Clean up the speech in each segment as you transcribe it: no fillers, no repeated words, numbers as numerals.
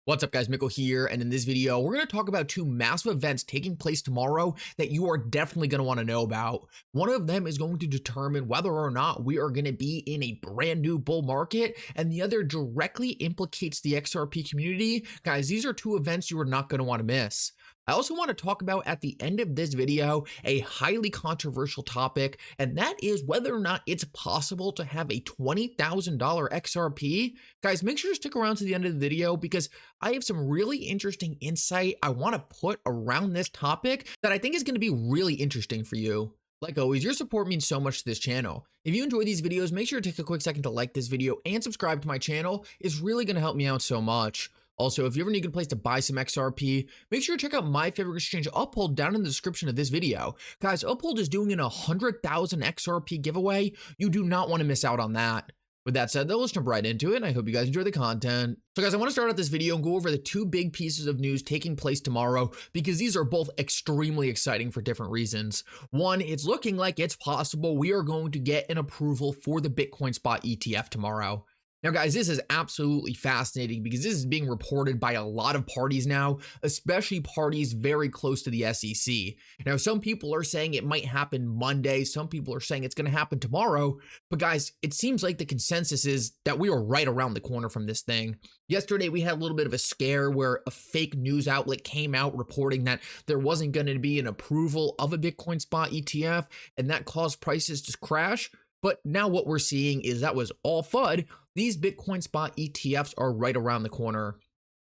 What's up guys, Mickle here, and in this video, we're going to talk about two massive events taking place tomorrow that you are definitely going to want to know about. One of them is going to determine whether or not we are going to be in a brand new bull market, and the other directly implicates the XRP community. Guys, these are two events you are not going to want to miss. I also want to talk about at the end of this video a highly controversial topic, and that is whether or not it's possible to have a $20,000 XRP. Guys, make sure to stick around to the end of the video because I have some really interesting insight I want to put around this topic that I think is going to be really interesting for you. Like always, your support means so much to this channel. If you enjoy these videos, make sure to take a quick second to like this video and subscribe to my channel. It's really going to help me out so much. Also, if you ever need a good place to buy some XRP, make sure to check out my favorite exchange, Uphold, down in the description of this video. Guys, Uphold is doing an 100,000 XRP giveaway. You do not want to miss out on that. With that said, though, let's jump right into it, and I hope you guys enjoy the content. So guys, I want to start out this video and go over the two big pieces of news taking place tomorrow because these are both extremely exciting for different reasons. One, it's looking like it's possible we are going to get an approval for the Bitcoin spot ETF tomorrow. Now, guys, this is absolutely fascinating because this is being reported by a lot of parties now, especially parties very close to the SEC. Now, some people are saying it might happen Monday. Some people are saying it's going to happen tomorrow. But guys, it seems like the consensus is that we are right around the corner from this thing. Yesterday, we had a little bit of a scare where a fake news outlet came out reporting that there wasn't going to be an approval of a Bitcoin spot ETF, and that caused prices to crash. But now what we're seeing is that was all FUD. These Bitcoin spot ETFs are right around the corner.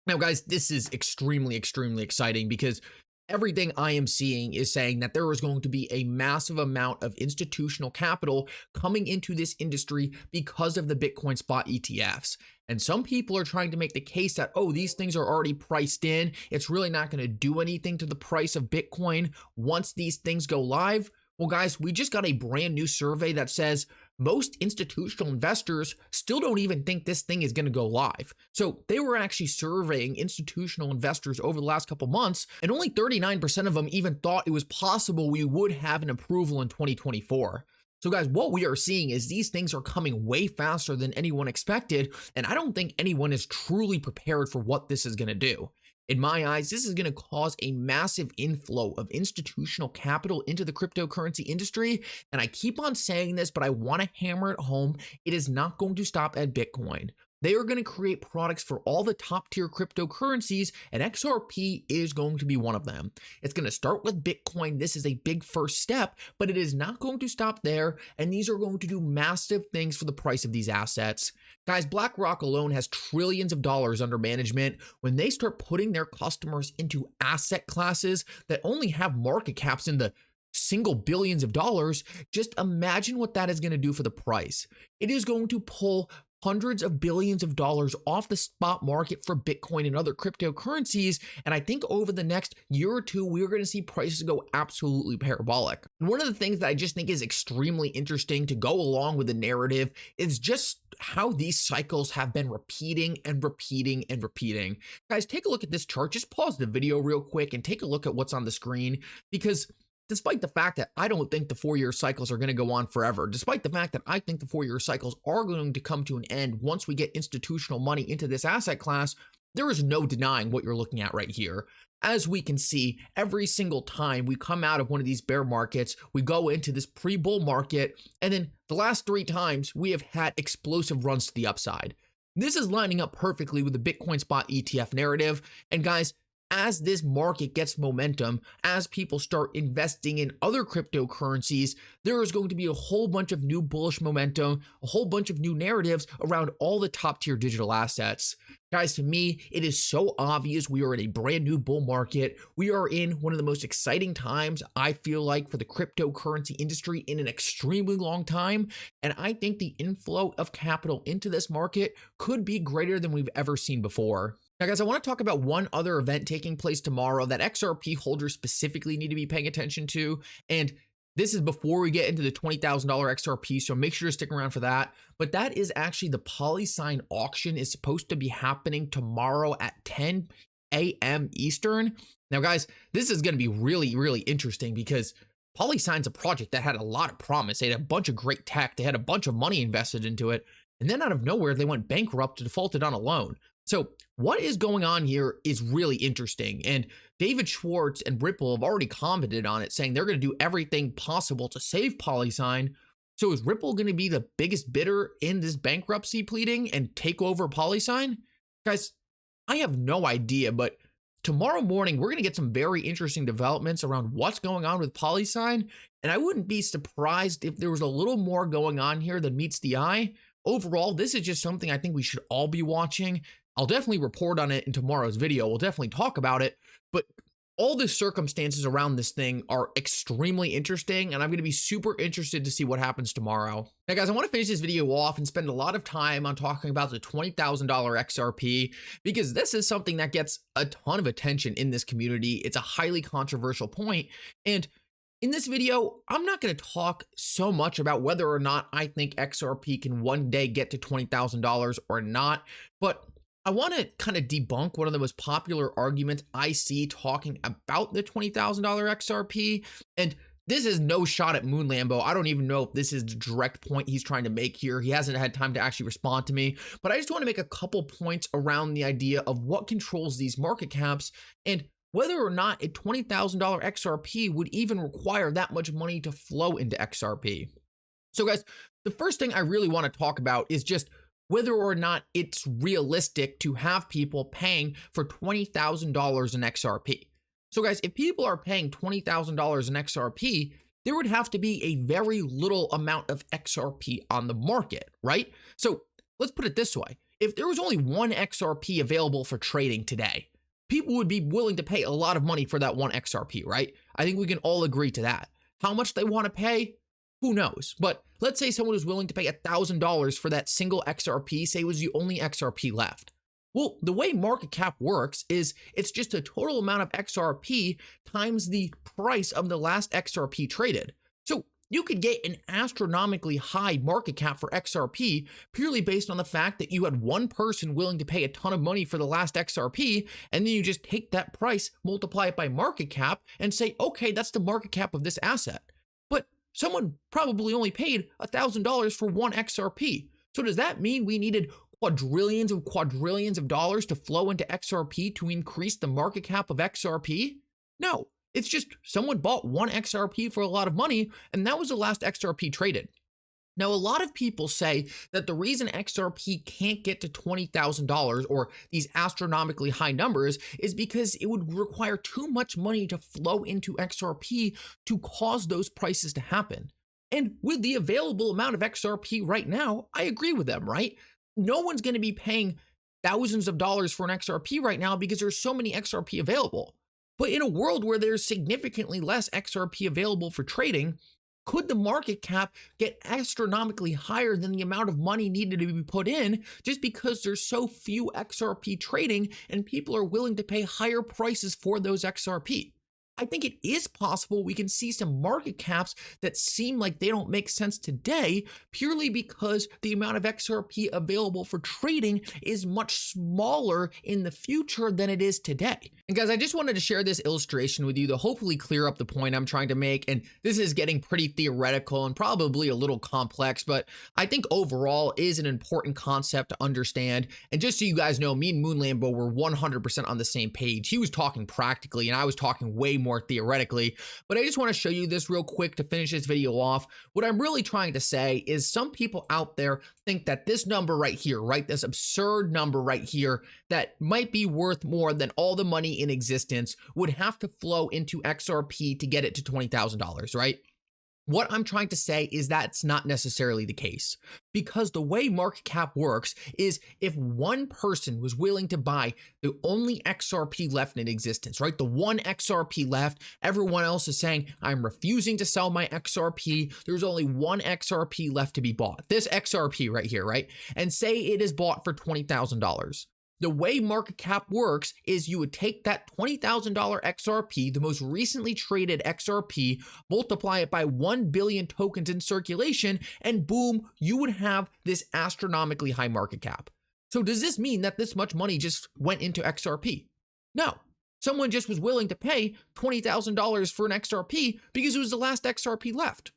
Now, guys, this is extremely exciting because everything I am seeing is saying that there is going to be a massive amount of institutional capital coming into this industry because of the Bitcoin spot ETFs. And some people are trying to make the case that, oh, these things are already priced in. It's really not going to do anything to the price of Bitcoin once these things go live. Well, guys, we just got a brand new survey that says most institutional investors still don't even think this thing is going to go live. So they were actually surveying institutional investors over the last couple months, and only 39% of them even thought it was possible we would have an approval in 2024. So guys, what we are seeing is these things are coming way faster than anyone expected, and I don't think anyone is truly prepared for what this is going to do. In my eyes, this is going to cause a massive inflow of institutional capital into the cryptocurrency industry. And I keep on saying this, but I want to hammer it home. It is not going to stop at Bitcoin. They are going to create products for all the top tier cryptocurrencies, and XRP is going to be one of them. It's going to start with Bitcoin. This is a big first step, but it is not going to stop there. And these are going to do massive things for the price of these assets. Guys, BlackRock alone has trillions of dollars under management. When they start putting their customers into asset classes that only have market caps in the single billions of dollars, just imagine what that is going to do for the price. It is going to pull hundreds of billions of dollars off the spot market for Bitcoin and other cryptocurrencies. And I think over the next year or two, we're going to see prices go absolutely parabolic. And one of the things that I just think is extremely interesting to go along with the narrative is just how these cycles have been repeating and repeating and repeating. Guys, take a look at this chart. Just pause the video real quick and take a look at what's on the screen, because despite the fact that I don't think the 4-year cycles are going to go on forever, despite the fact that I think the 4-year cycles are going to come to an end once we get institutional money into this asset class, there is no denying what you're looking at right here. As we can see, every single time we come out of one of these bear markets, we go into this pre-bull market, and then the last 3 times we have had explosive runs to the upside. This is lining up perfectly with the Bitcoin spot ETF narrative, and guys, as this market gets momentum, as people start investing in other cryptocurrencies, there is going to be a whole bunch of new bullish momentum, a whole bunch of new narratives around all the top tier digital assets. Guys, to me, it is so obvious we are in a brand new bull market. We are in one of the most exciting times, I feel like, for the cryptocurrency industry in an extremely long time. And I think the inflow of capital into this market could be greater than we've ever seen before. Now, guys, I want to talk about one other event taking place tomorrow that XRP holders specifically need to be paying attention to. And this is before we get into the $20,000 XRP, so make sure to stick around for that. But that is actually the PolySign auction is supposed to be happening tomorrow at 10 a.m. Eastern. Now, guys, this is going to be really interesting because PolySign's a project that had a lot of promise. They had a bunch of great tech. They had a bunch of money invested into it. And then out of nowhere, they went bankrupt and defaulted on a loan. So what is going on here is really interesting. And David Schwartz and Ripple have already commented on it, saying they're going to do everything possible to save PolySign. So is Ripple going to be the biggest bidder in this bankruptcy pleading and take over PolySign? Guys, I have no idea, but tomorrow morning, we're going to get some very interesting developments around what's going on with PolySign. And I wouldn't be surprised if there was a little more going on here than meets the eye. Overall, this is just something I think we should all be watching. I'll definitely report on it in tomorrow's video. We'll definitely talk about it, but all the circumstances around this thing are extremely interesting, and I'm going to be super interested to see what happens tomorrow. Now, guys, I want to finish this video off and spend a lot of time on talking about the $20,000 XRP, because this is something that gets a ton of attention in this community. It's a highly controversial point, and in this video, I'm not going to talk so much about whether or not I think XRP can one day get to $20,000 or not, but I want to kind of debunk one of the most popular arguments I see talking about the $20,000 XRP. And this is no shot at Moon Lambo. I don't even know if this is the direct point he's trying to make here. He hasn't had time to actually respond to me, but I just want to make a couple points around the idea of what controls these market caps and whether or not a $20,000 XRP would even require that much money to flow into XRP. So guys, the first thing I really want to talk about is just whether or not it's realistic to have people paying for $20,000 in XRP. So guys, if people are paying $20,000 in XRP, there would have to be a very little amount of XRP on the market, right? So let's put it this way. If there was only one XRP available for trading today, people would be willing to pay a lot of money for that one XRP, right? I think we can all agree to that. How much they want to pay? Who knows? But let's say someone was willing to pay $1,000 for that single XRP, say it was the only XRP left. Well, the way market cap works is it's just a total amount of XRP times the price of the last XRP traded. So you could get an astronomically high market cap for XRP purely based on the fact that you had one person willing to pay a ton of money for the last XRP, and then you just take that price, multiply it by market cap, and say, okay, that's the market cap of this asset. But someone probably only paid $1,000 for one XRP. So does that mean we needed quadrillions of dollars to flow into XRP to increase the market cap of XRP? No, it's just someone bought one XRP for a lot of money, and that was the last XRP traded. Now, a lot of people say that the reason XRP can't get to $20,000 or these astronomically high numbers is because it would require too much money to flow into XRP to cause those prices to happen. And with the available amount of XRP right now, I agree with them, right? No one's going to be paying thousands of dollars for an XRP right now because there's so many XRP available. But in a world where there's significantly less XRP available for trading, could the market cap get astronomically higher than the amount of money needed to be put in just because there's so few XRP trading and people are willing to pay higher prices for those XRP? I think it is possible we can see some market caps that seem like they don't make sense today purely because the amount of XRP available for trading is much smaller in the future than it is today. And guys, I just wanted to share this illustration with you to hopefully clear up the point I'm trying to make. And this is getting pretty theoretical and probably a little complex, but I think overall is an important concept to understand. And just so you guys know, me and Moon Lambo were 100% on the same page. He was talking practically and I was talking way more theoretically, but I just want to show you this real quick to finish this video off. What I'm really trying to say is some people out there think that this number right here, right, this absurd number right here that might be worth more than all the money in existence would have to flow into XRP to get it to $20,000, right? What I'm trying to say is that's not necessarily the case, because the way market cap works is if one person was willing to buy the only XRP left in existence, right? The one XRP left, everyone else is saying, I'm refusing to sell my XRP. There's only one XRP left to be bought. This XRP right here, right? And say it is bought for $20,000. The way market cap works is you would take that $20,000 XRP, the most recently traded XRP, multiply it by 1 billion tokens in circulation, and boom, you would have this astronomically high market cap. So does this mean that this much money just went into XRP? No. Someone just was willing to pay $20,000 for an XRP because it was the last XRP left.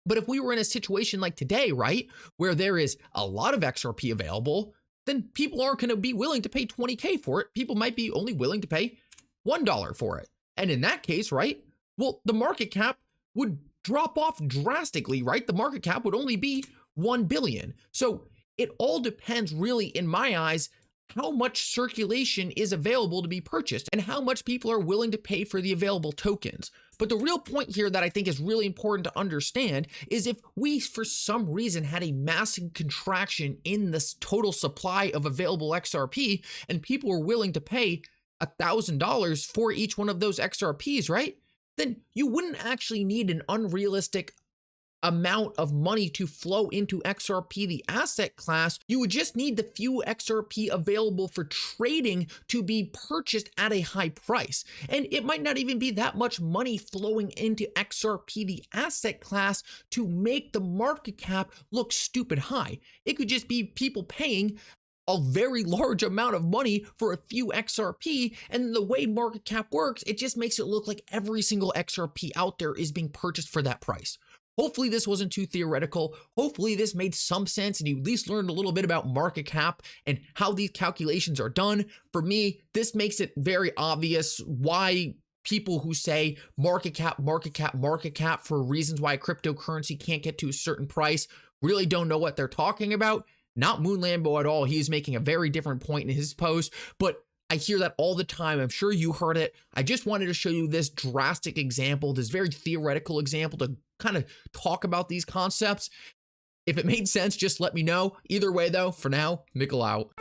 But if we were in a situation like today, right, where there is a lot of XRP available, then people aren't going to be willing to pay 20K for it. People might be only willing to pay $1 for it. And in that case, right, well, the market cap would drop off drastically, right? The market cap would only be 1 billion. So it all depends really, in my eyes, how much circulation is available to be purchased and how much people are willing to pay for the available tokens. But the real point here that I think is really important to understand is if we, for some reason, had a massive contraction in this total supply of available XRP and people were willing to pay $1,000 for each one of those XRPs, right? Then you wouldn't actually need an unrealistic amount of money to flow into XRP, the asset class. You would just need the few XRP available for trading to be purchased at a high price. And it might not even be that much money flowing into XRP, the asset class, to make the market cap look stupid high. It could just be people paying a very large amount of money for a few XRP, and the way market cap works, it just makes it look like every single XRP out there is being purchased for that price. Hopefully this wasn't too theoretical. Hopefully this made some sense and you at least learned a little bit about market cap and how these calculations are done. For me, this makes it very obvious why people who say market cap, market cap, market cap for reasons why a cryptocurrency can't get to a certain price really don't know what they're talking about. Not Moon Lambo at all. He's making a very different point in his post, but I hear that all the time. I'm sure you heard it. I just wanted to show you this drastic example, this very theoretical example to kind of talk about these concepts. If it made sense, just let me know. Either way though, for now, Mickle out.